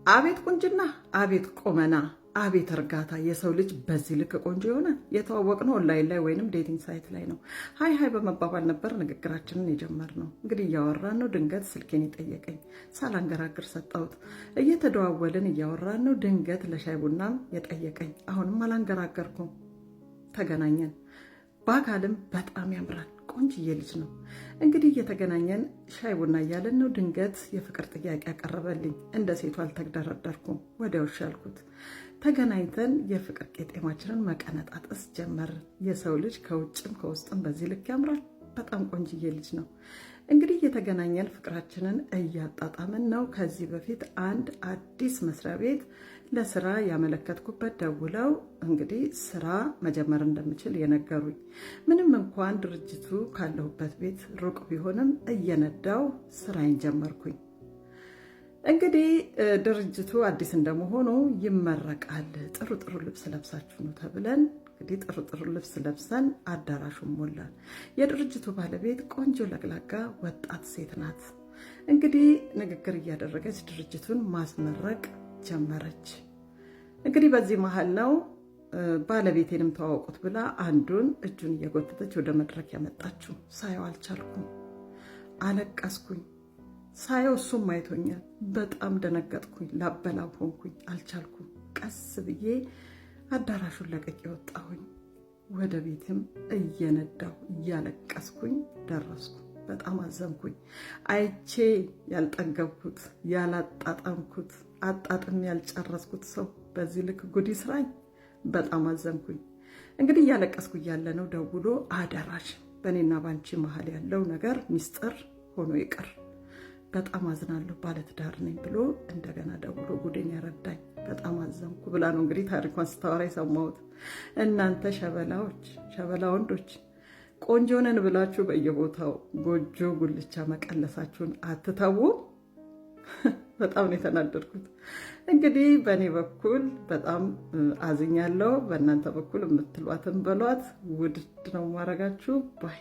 አቤት ቁንጅና፣ አቤት ቁመና፣ አቤት እርጋታ! የሰው ልጅ በዚህ ልክ ቆንጆ የሆነ የተዋወቅነው ኦንላይን ላይ ወይንም ዴቲንግ ሳይት ላይ ነው። ሀይ ሀይ በመባባል ነበር ንግግራችንን የጀመርነው። እንግዲህ እያወራን ነው። ድንገት ስልኬን የጠየቀኝ ሳላንገራግር ሰጠሁት። እየተደዋወልን እያወራን ነው። ድንገት ለሻይ ቡናም የጠየቀኝ አሁንም አላንገራገርኩም። ተገናኘን። በአካልም በጣም ያምራል። ቆንጅዬ ልጅ ነው። እንግዲህ እየተገናኘን ሻይ ቡና እያለን ነው። ድንገት የፍቅር ጥያቄ ያቀረበልኝ። እንደ ሴቱ አልተግደረደርኩም። ወዲያው እሺ አልኩት። ተገናኝተን የፍቅር ቄጤማችንን መቀነጣጠስ ጀመርን። የሰው ልጅ ከውጭም ከውስጥም በዚህ ልክ ያምራል። በጣም ቆንጅዬ ልጅ ነው። እንግዲህ እየተገናኘን ፍቅራችንን እያጣጣምን ነው። ከዚህ በፊት አንድ አዲስ መስሪያ ቤት ለስራ ያመለከትኩበት ደውለው እንግዲህ ስራ መጀመር እንደምችል የነገሩኝ። ምንም እንኳን ድርጅቱ ካለሁበት ቤት ሩቅ ቢሆንም እየነዳው ስራዬን ጀመርኩኝ። እንግዲህ ድርጅቱ አዲስ እንደመሆኑ ይመረቃል። ጥሩ ጥሩ ልብስ ለብሳችሁ ነው ተብለን እንግዲህ ጥሩ ልብስ ለብሰን አዳራሹን ሞላን። የድርጅቱ ባለቤት ቆንጆ ለግላጋ ወጣት ሴት ናት። እንግዲህ ንግግር እያደረገች ድርጅቱን ማስመረቅ ጀመረች። እንግዲህ በዚህ መሀል ነው ባለቤቴንም ተዋወቁት ብላ አንዱን እጁን እየጎተተች ወደ መድረክ ያመጣችው። ሳየው አልቻልኩም፣ አለቀስኩኝ። ሳየው እሱም አይቶኛል። በጣም ደነገጥኩኝ፣ ላበላብ ሆንኩኝ፣ አልቻልኩም። ቀስ ብዬ አዳራሹን ለቅቄ ወጣሁኝ። ወደ ቤትም እየነዳሁ እያለቀስኩኝ ደረስኩ። በጣም አዘንኩኝ። አይቼ ያልጠገብኩት ያላጣጣምኩት አጣጥም ያልጨረስኩት ሰው በዚህ ልክ ጉድ ይስራኝ። በጣም አዘንኩኝ። እንግዲህ እያለቀስኩ እያለ ነው ደውሎ አደራሽ በእኔና ባንቺ መሀል ያለው ነገር ሚስጥር ሆኖ ይቅር፣ በጣም አዝናለሁ፣ ባለትዳር ነኝ ብሎ እንደገና ደውሎ ጉዴን ያረዳኝ። በጣም አዘንኩ ብላ ነው እንግዲህ ታሪኳን ስታወራ የሰማሁት። እናንተ ሸበላዎች፣ ሸበላ ወንዶች ቆንጆ ነን ብላችሁ በየቦታው ጎጆ ጉልቻ መቀለሳችሁን አትተዉ። በጣም ነው የተናደድኩት። እንግዲህ በእኔ በኩል በጣም አዝኛለሁ። በእናንተ በኩል የምትሏትን በሏት። ውድድ ነው ማረጋችሁ ባይ